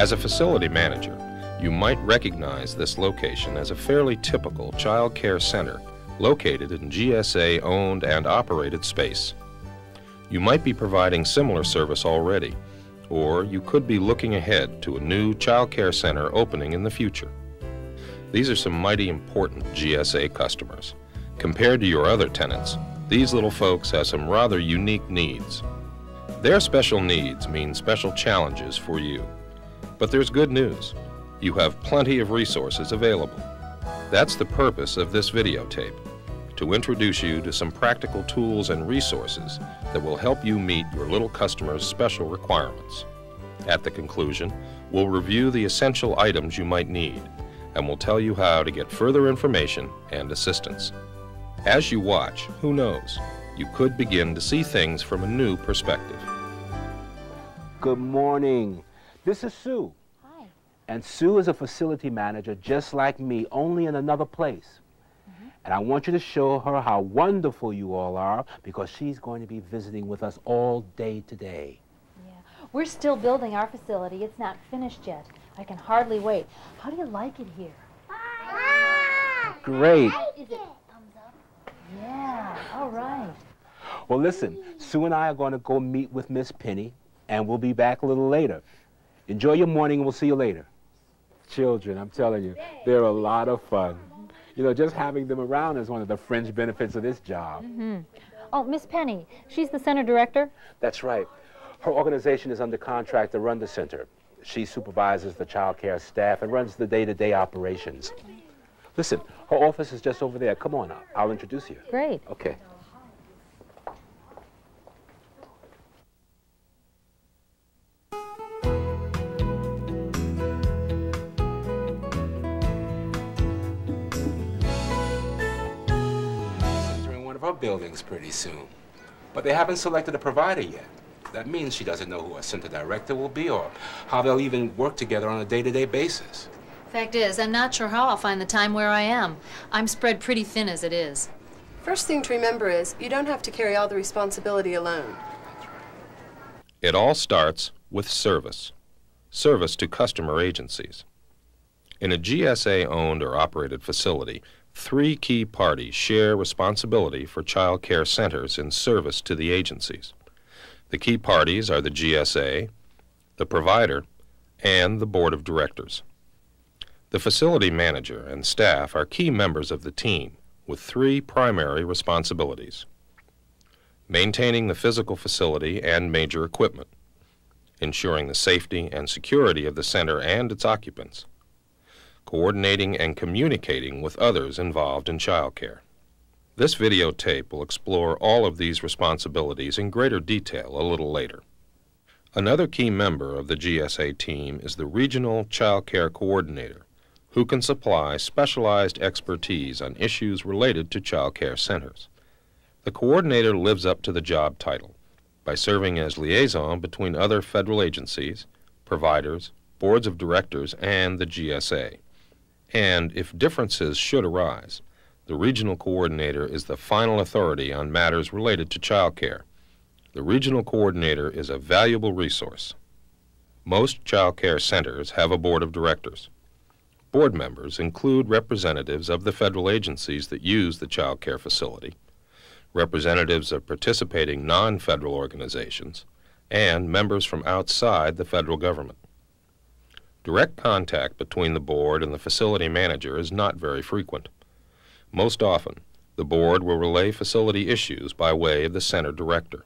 As a facility manager, you might recognize this location as a fairly typical child care center located in GSA-owned and operated space. You might be providing similar service already, or you could be looking ahead to a new child care center opening in the future. These are some mighty important GSA customers. Compared to your other tenants, these little folks have some rather unique needs. Their special needs mean special challenges for you. But there's good news. You have plenty of resources available. That's the purpose of this videotape, to introduce you to some practical tools and resources that will help you meet your little customer's special requirements. At the conclusion, we'll review the essential items you might need, and we'll tell you how to get further information and assistance. As you watch, who knows, you could begin to see things from a new perspective. Good morning. This is Sue. Hi. And Sue is a facility manager just like me, only in another place. And I want you to show her how wonderful you all are, because she's going to be visiting with us all day today. Yeah. We're still building our facility. It's not finished yet. I can hardly wait. How do you like it here? Great. Is it thumbs up? Yeah. All right. Well, listen, Sue and I are going to go meet with Miss Penny, and we'll be back a little later. Enjoy your morning, and we'll see you later. Children, I'm telling you, they're a lot of fun. You know, just having them around is one of the fringe benefits of this job. Oh, Miss Penny, she's the center director? That's right. Her organization is under contract to run the center. She supervises the child care staff and runs the day-to-day operations. Listen, her office is just over there. Come on, I'll introduce you. Great. Okay. Our buildings pretty soon, but they haven't selected a provider yet. That means she doesn't know who a center director will be or how they'll even work together on a day-to-day basis. Fact is, I'm not sure how I'll find the time where I am. I'm spread pretty thin as it is. First thing to remember is you don't have to carry all the responsibility alone. It all starts with service. Service to customer agencies. In a GSA-owned or operated facility, 3 key parties share responsibility for child care centers in service to the agencies. The key parties are the GSA, the provider, and the board of directors. The facility manager and staff are key members of the team with 3 primary responsibilities: maintaining the physical facility and major equipment, ensuring the safety and security of the center and its occupants, coordinating and communicating with others involved in child care. This videotape will explore all of these responsibilities in greater detail a little later. Another key member of the GSA team is the Regional Child Care Coordinator, who can supply specialized expertise on issues related to child care centers. The coordinator lives up to the job title by serving as liaison between other federal agencies, providers, boards of directors, and the GSA. And if differences should arise, the regional coordinator is the final authority on matters related to child care. The regional coordinator is a valuable resource. Most child care centers have a board of directors. Board members include representatives of the federal agencies that use the child care facility, representatives of participating non-federal organizations, and members from outside the federal government. Direct contact between the board and the facility manager is not very frequent. Most often, the board will relay facility issues by way of the center director.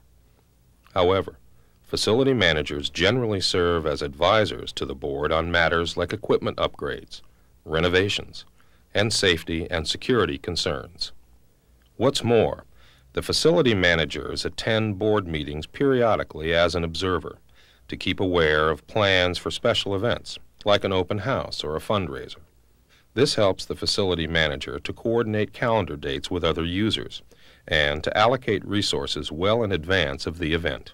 However, facility managers generally serve as advisors to the board on matters like equipment upgrades, renovations, and safety and security concerns. What's more, the facility managers attend board meetings periodically as an observer to keep aware of plans for special events, like an open house or a fundraiser. This helps the facility manager to coordinate calendar dates with other users and to allocate resources well in advance of the event.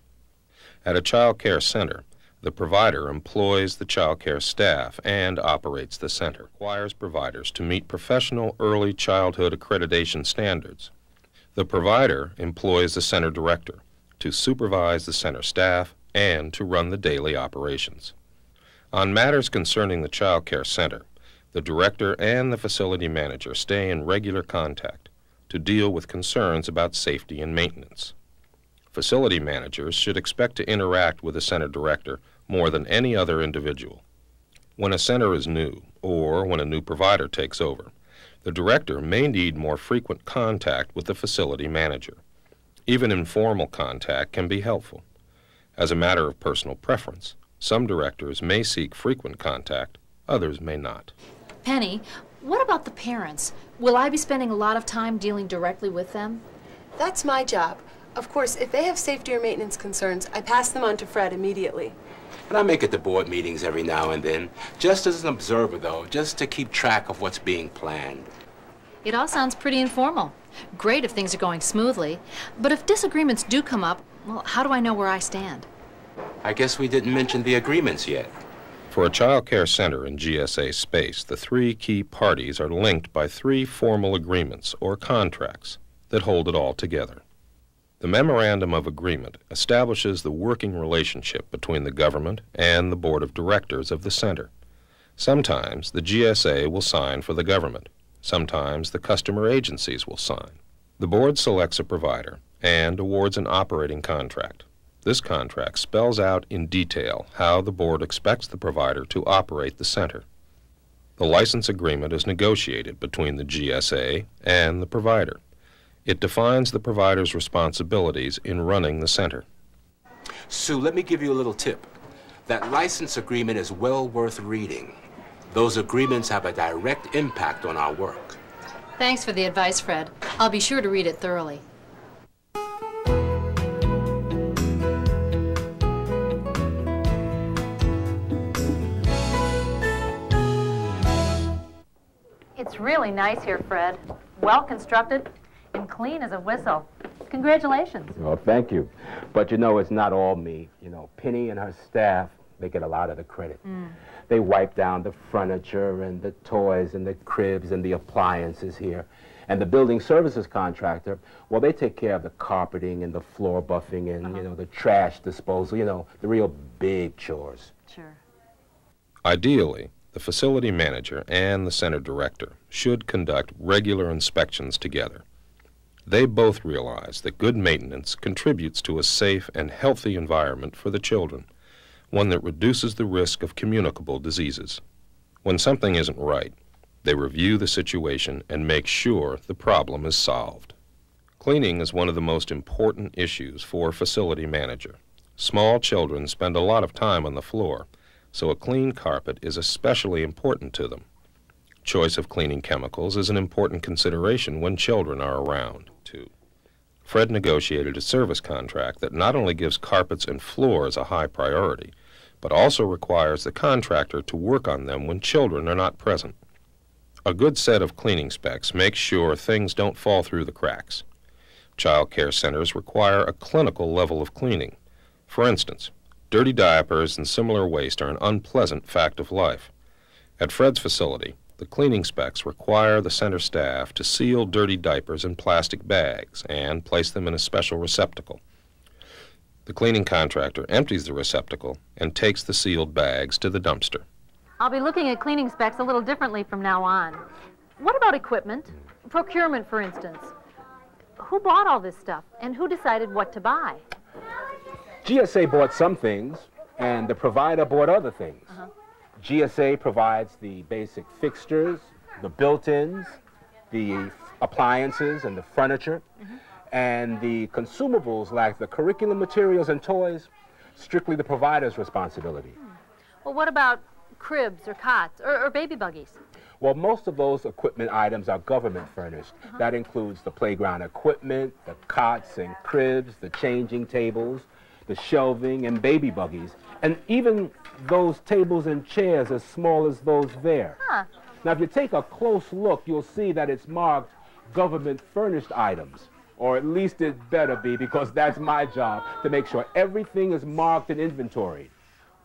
At a child care center, the provider employs the child care staff and operates the center. It requires providers to meet professional early childhood accreditation standards. The provider employs the center director to supervise the center staff and to run the daily operations. On matters concerning the Child Care Center, the director and the facility manager stay in regular contact to deal with concerns about safety and maintenance. Facility managers should expect to interact with the center director more than any other individual. When a center is new, or when a new provider takes over, the director may need more frequent contact with the facility manager. Even informal contact can be helpful. As a matter of personal preference, some directors may seek frequent contact, others may not. Penny, what about the parents? Will I be spending a lot of time dealing directly with them? That's my job. Of course, if they have safety or maintenance concerns, I pass them on to Fred immediately. And I make it to board meetings every now and then, just as an observer, though, just to keep track of what's being planned. It all sounds pretty informal. Great if things are going smoothly. But if disagreements do come up, well, how do I know where I stand? I guess we didn't mention the agreements yet. For a child care center in GSA space, the three key parties are linked by three formal agreements or contracts that hold it all together. The Memorandum of Agreement establishes the working relationship between the government and the board of directors of the center. Sometimes the GSA will sign for the government. Sometimes the customer agencies will sign. The board selects a provider and awards an operating contract. This contract spells out in detail how the board expects the provider to operate the center. The license agreement is negotiated between the GSA and the provider. It defines the provider's responsibilities in running the center. Sue, let me give you a little tip. That license agreement is well worth reading. Those agreements have a direct impact on our work. Thanks for the advice, Fred. I'll be sure to read it thoroughly. It's really nice here, Fred. Well constructed and clean as a whistle. Congratulations. Well, thank you. But you know, it's not all me. You know, Penny and her staff, they get a lot of the credit. They wipe down the furniture and the toys and the cribs and the appliances here. And the building services contractor, well, they take care of the carpeting and the floor buffing and, you know, the trash disposal, you know, the real big chores. Sure. Ideally, the facility manager and the center director should conduct regular inspections together. They both realize that good maintenance contributes to a safe and healthy environment for the children, one that reduces the risk of communicable diseases. When something isn't right, they review the situation and make sure the problem is solved. Cleaning is one of the most important issues for a facility manager. Small children spend a lot of time on the floor, so a clean carpet is especially important to them. Choice of cleaning chemicals is an important consideration when children are around, too. Fred negotiated a service contract that not only gives carpets and floors a high priority, but also requires the contractor to work on them when children are not present. A good set of cleaning specs makes sure things don't fall through the cracks. Child care centers require a clinical level of cleaning. For instance, dirty diapers and similar waste are an unpleasant fact of life. At Fred's facility, the cleaning specs require the center staff to seal dirty diapers in plastic bags and place them in a special receptacle. The cleaning contractor empties the receptacle and takes the sealed bags to the dumpster. I'll be looking at cleaning specs a little differently from now on. What about equipment? Procurement, for instance. Who bought all this stuff, and who decided what to buy? GSA bought some things, and the provider bought other things. GSA provides the basic fixtures, the built-ins, the appliances and the furniture, and the consumables like the curriculum materials and toys, strictly the provider's responsibility. Well, what about cribs or cots or baby buggies? Well, most of those equipment items are government furnished. That includes the playground equipment, the cots and cribs, the changing tables, the shelving and baby buggies, and even those tables and chairs as small as those there. Now, if you take a close look, you'll see that it's marked government furnished items, or at least it better be, because that's my job, to make sure everything is marked and inventoried.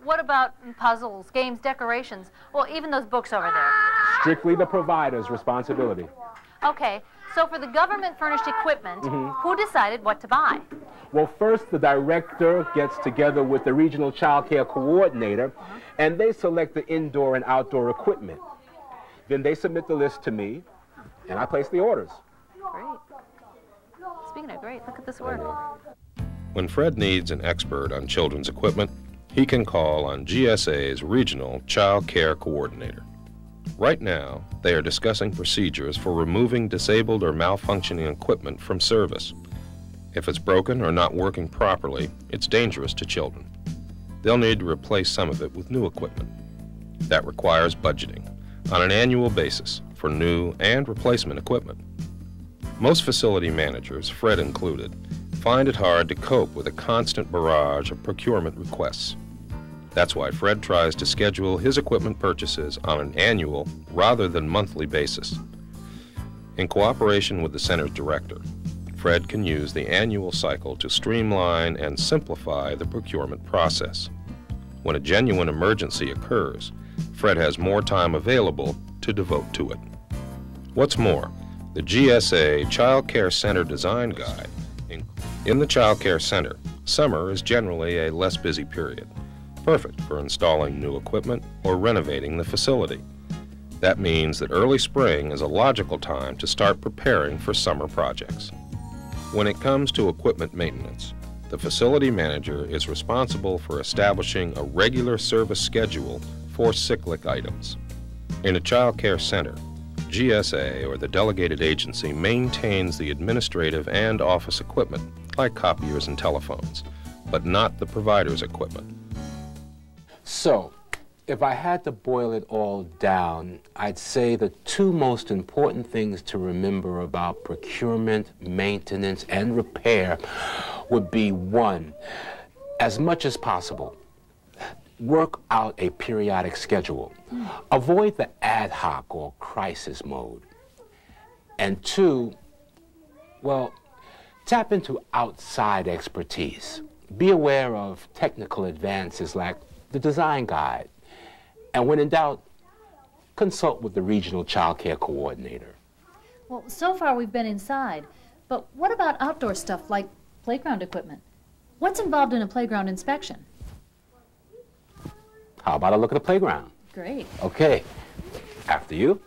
What about puzzles, games, decorations? Well, even those books over there. Strictly the provider's responsibility. Okay, So for the government-furnished equipment, who decided what to buy? Well, first the director gets together with the regional child care coordinator, and they select the indoor and outdoor equipment. Then they submit the list to me, and I place the orders. Great. Speaking of great, look at this work. When Fred needs an expert on children's equipment, he can call on GSA's Regional Child Care Coordinator. Right now, they are discussing procedures for removing disabled or malfunctioning equipment from service. If it's broken or not working properly, it's dangerous to children. They'll need to replace some of it with new equipment. That requires budgeting on an annual basis for new and replacement equipment. Most facility managers, Fred included, find it hard to cope with a constant barrage of procurement requests. That's why Fred tries to schedule his equipment purchases on an annual rather than monthly basis. In cooperation with the center's director, Fred can use the annual cycle to streamline and simplify the procurement process. When a genuine emergency occurs, Fred has more time available to devote to it. What's more, the GSA Child Care Center Design Guide. In the Child Care Center, summer is generally a less busy period, perfect for installing new equipment or renovating the facility. That means that early spring is a logical time to start preparing for summer projects. When it comes to equipment maintenance, the facility manager is responsible for establishing a regular service schedule for cyclic items. In a child care center, GSA or the delegated agency maintains the administrative and office equipment, like copiers and telephones, but not the provider's equipment. So, if I had to boil it all down, I'd say the two most important things to remember about procurement, maintenance, and repair would be, one, as much as possible, work out a periodic schedule. Avoid the ad hoc or crisis mode. And two, well, tap into outside expertise. Be aware of technical advances like the design guide. And when in doubt, consult with the regional child care coordinator. Well, so far we've been inside, but what about outdoor stuff like playground equipment? What's involved in a playground inspection? How about a look at the playground? Great. Okay, after you.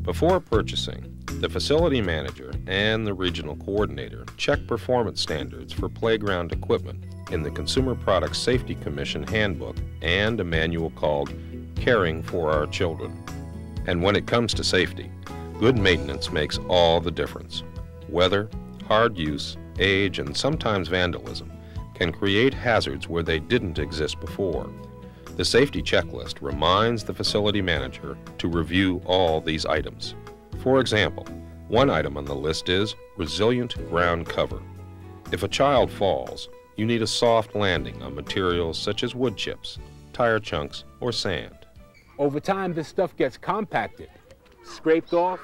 Before purchasing, the facility manager and the regional coordinator check performance standards for playground equipment in the Consumer Product Safety Commission handbook and a manual called Caring for Our Children. And when it comes to safety, good maintenance makes all the difference. Weather, hard use, age, and sometimes vandalism can create hazards where they didn't exist before. The safety checklist reminds the facility manager to review all these items. For example, one item on the list is resilient ground cover. If a child falls, you need a soft landing on materials such as wood chips, tire chunks, or sand. Over time, this stuff gets compacted, scraped off,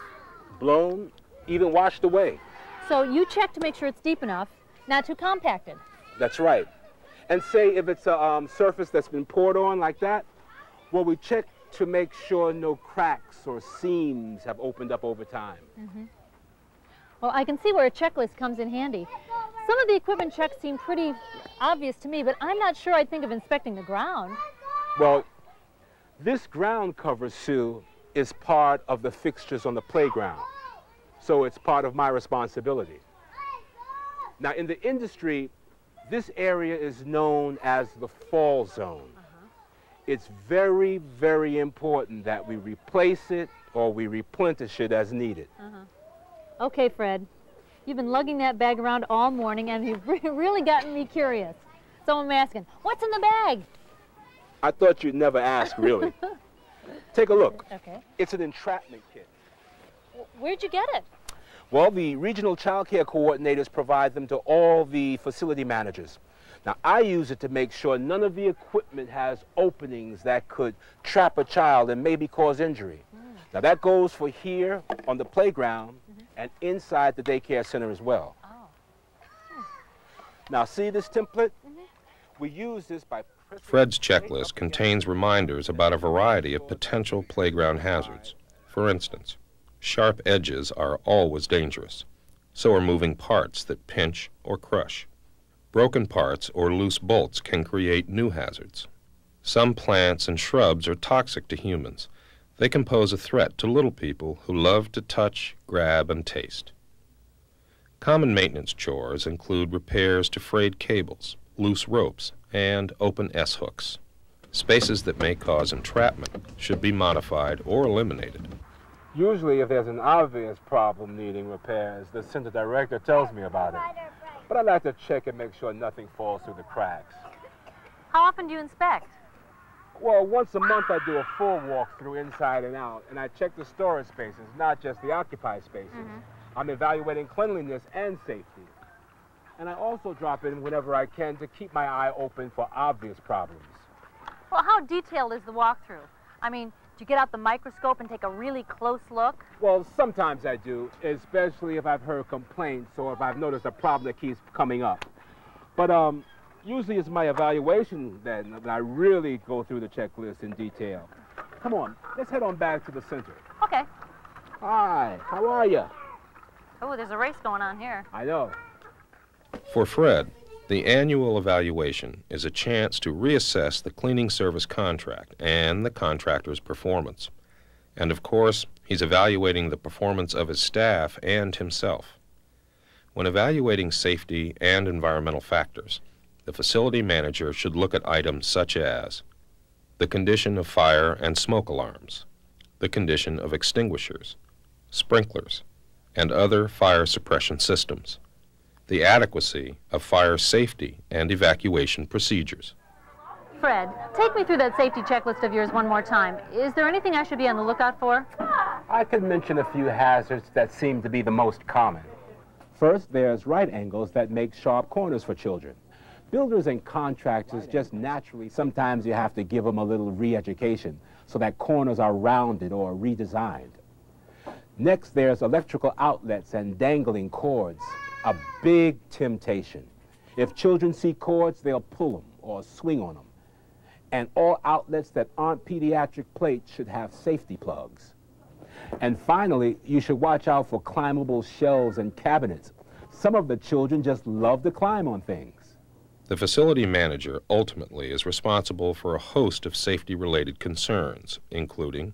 blown, even washed away. So you check to make sure it's deep enough, not too compacted. That's right. And say if it's a surface that's been poured on like that, well, we check to make sure no cracks or seams have opened up over time. Well, I can see where a checklist comes in handy. Some of the equipment checks seem pretty obvious to me, but I'm not sure I'd think of inspecting the ground. Well, this ground cover, Sue, is part of the fixtures on the playground. So it's part of my responsibility. Now, in the industry, this area is known as the fall zone. It's very, very important that we replace it or we replenish it as needed. Okay, Fred. You've been lugging that bag around all morning and you've really gotten me curious. So I'm asking, what's in the bag? I thought you'd never ask, really. Take a look. Okay. It's an entrapment kit. Where'd you get it? Well, the regional child care coordinators provide them to all the facility managers. Now, I use it to make sure none of the equipment has openings that could trap a child and maybe cause injury. Now, that goes for here on the playground and inside the daycare center as well. Now, see this template? We use this by... Fred's checklist contains reminders about a variety of potential playground hazards. For instance, sharp edges are always dangerous. So are moving parts that pinch or crush. Broken parts or loose bolts can create new hazards. Some plants and shrubs are toxic to humans. They can pose a threat to little people who love to touch, grab, and taste. Common maintenance chores include repairs to frayed cables, loose ropes, and open S-hooks. Spaces that may cause entrapment should be modified or eliminated. Usually, if there's an obvious problem needing repairs, the center director tells me about it. But I like to check and make sure nothing falls through the cracks. How often do you inspect? Well, once a month I do a full walkthrough inside and out, and I check the storage spaces, not just the occupied spaces. I'm evaluating cleanliness and safety. And I also drop in whenever I can to keep my eye open for obvious problems. Well, how detailed is the walkthrough? I mean, do you get out the microscope and take a really close look? Well, sometimes I do, especially if I've heard complaints or if I've noticed a problem that keeps coming up. But usually it's my evaluation then that I really go through the checklist in detail. Come on, let's head on back to the center. Okay. Hi, how are you? Oh, there's a race going on here. I know. For Fred, the annual evaluation is a chance to reassess the cleaning service contract and the contractor's performance. And of course, he's evaluating the performance of his staff and himself. When evaluating safety and environmental factors, the facility manager should look at items such as the condition of fire and smoke alarms, the condition of extinguishers, sprinklers, and other fire suppression systems, the adequacy of fire safety and evacuation procedures. Fred, take me through that safety checklist of yours one more time. Is there anything I should be on the lookout for? I could mention a few hazards that seem to be the most common. First, there's right angles that make sharp corners for children. Builders and contractors just naturally, sometimes you have to give them a little re-education so that corners are rounded or redesigned. Next, there's electrical outlets and dangling cords, a big temptation. If children see cords, they'll pull them or swing on them. And all outlets that aren't pediatric plates should have safety plugs. And finally, you should watch out for climbable shelves and cabinets. Some of the children just love to climb on things. The facility manager ultimately is responsible for a host of safety-related concerns, including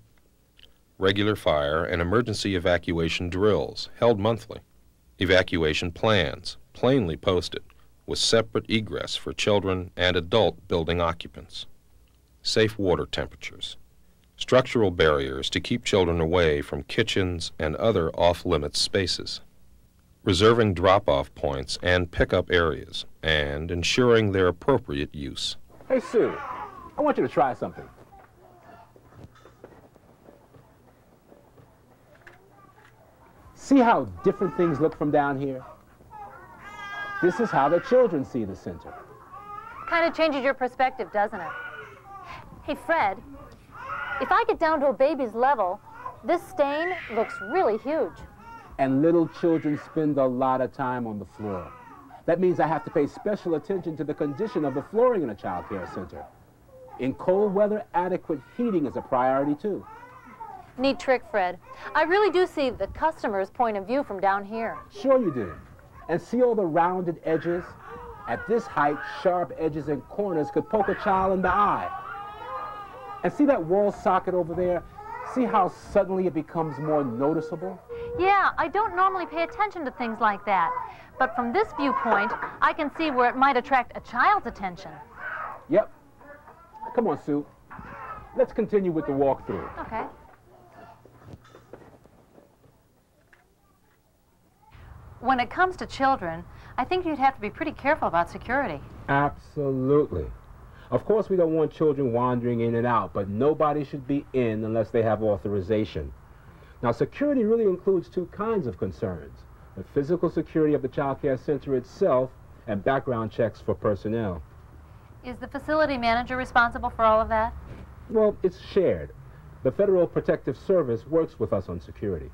regular fire and emergency evacuation drills held monthly, evacuation plans plainly posted with separate egress for children and adult building occupants, safe water temperatures, structural barriers to keep children away from kitchens and other off-limits spaces, reserving drop-off points and pickup areas, and ensuring their appropriate use. Hey, Sue, I want you to try something. See how different things look from down here? This is how the children see the center. Kind of changes your perspective, doesn't it? Hey, Fred, if I get down to a baby's level, this stain looks really huge. And little children spend a lot of time on the floor. That means I have to pay special attention to the condition of the flooring in a child care center. In cold weather, adequate heating is a priority too. Neat trick, Fred. I really do see the customer's point of view from down here. Sure you do. And see all the rounded edges? At this height, sharp edges and corners could poke a child in the eye. And see that wall socket over there? See how suddenly it becomes more noticeable? Yeah, I don't normally pay attention to things like that. But from this viewpoint, I can see where it might attract a child's attention. Yep. Come on, Sue. Let's continue with the walkthrough. Okay. When it comes to children, I think you'd have to be pretty careful about security. Absolutely. Of course, we don't want children wandering in and out, but nobody should be in unless they have authorization. Now, security really includes two kinds of concerns: the physical security of the child care center itself and background checks for personnel. Is the facility manager responsible for all of that? Well, it's shared. The Federal Protective Service works with us on security.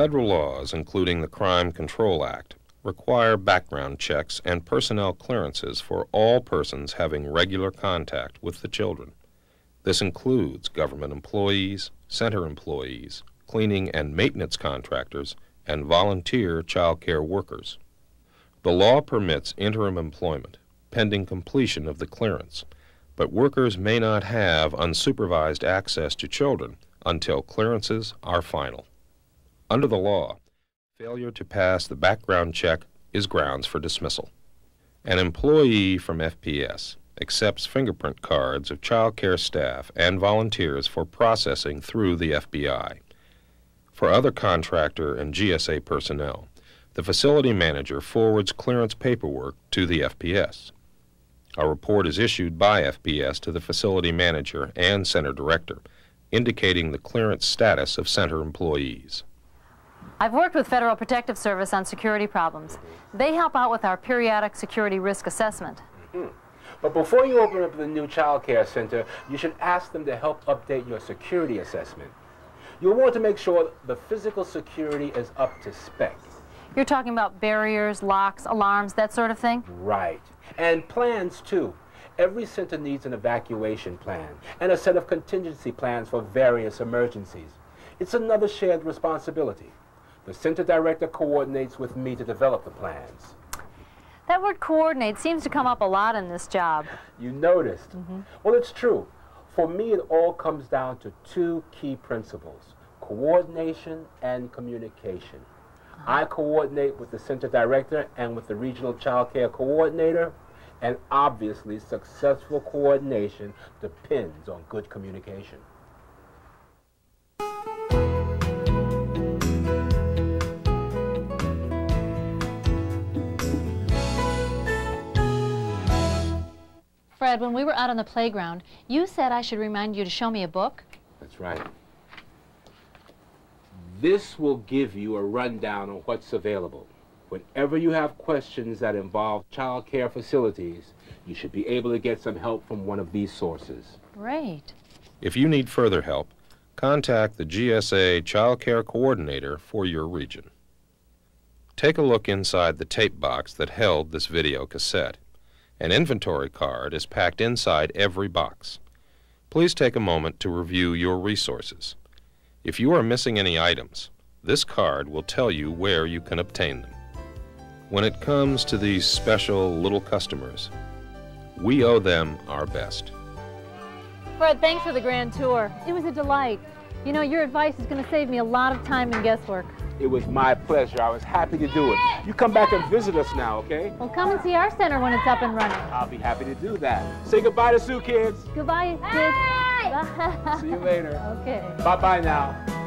Federal laws, including the Crime Control Act, require background checks and personnel clearances for all persons having regular contact with the children. This includes government employees, center employees, cleaning and maintenance contractors, and volunteer child care workers. The law permits interim employment, pending completion of the clearance, but workers may not have unsupervised access to children until clearances are final. Under the law, failure to pass the background check is grounds for dismissal. An employee from FPS accepts fingerprint cards of child care staff and volunteers for processing through the FBI. For other contractor and GSA personnel, the facility manager forwards clearance paperwork to the FPS. A report is issued by FPS to the facility manager and center director, indicating the clearance status of center employees. I've worked with Federal Protective Service on security problems. They help out with our periodic security risk assessment. But before you open up the new child care center, you should ask them to help update your security assessment. You'll want to make sure the physical security is up to spec. You're talking about barriers, locks, alarms, that sort of thing? Right. And plans, too. Every center needs an evacuation plan and a set of contingency plans for various emergencies. It's another shared responsibility. The center director coordinates with me to develop the plans. That word coordinate seems to come up a lot in this job. You noticed? Well, it's true. For me, it all comes down to two key principles: coordination and communication. I coordinate with the center director and with the regional child care coordinator, and obviously successful coordination depends on good communication. Fred, when we were out on the playground, you said I should remind you to show me a book. That's right. This will give you a rundown on what's available. Whenever you have questions that involve child care facilities, you should be able to get some help from one of these sources. Great. If you need further help, contact the GSA Child Care Coordinator for your region. Take a look inside the tape box that held this video cassette. An inventory card is packed inside every box. Please take a moment to review your resources. If you are missing any items, this card will tell you where you can obtain them. When it comes to these special little customers, we owe them our best. Fred, thanks for the grand tour. It was a delight. You know, your advice is going to save me a lot of time and guesswork. It was my pleasure. I was happy to do it. You come back and visit us now, okay? Well, come and see our center when it's up and running. I'll be happy to do that. Say goodbye to Sue, kids. Goodbye, kids. Bye. See you later. Okay. Bye-bye now.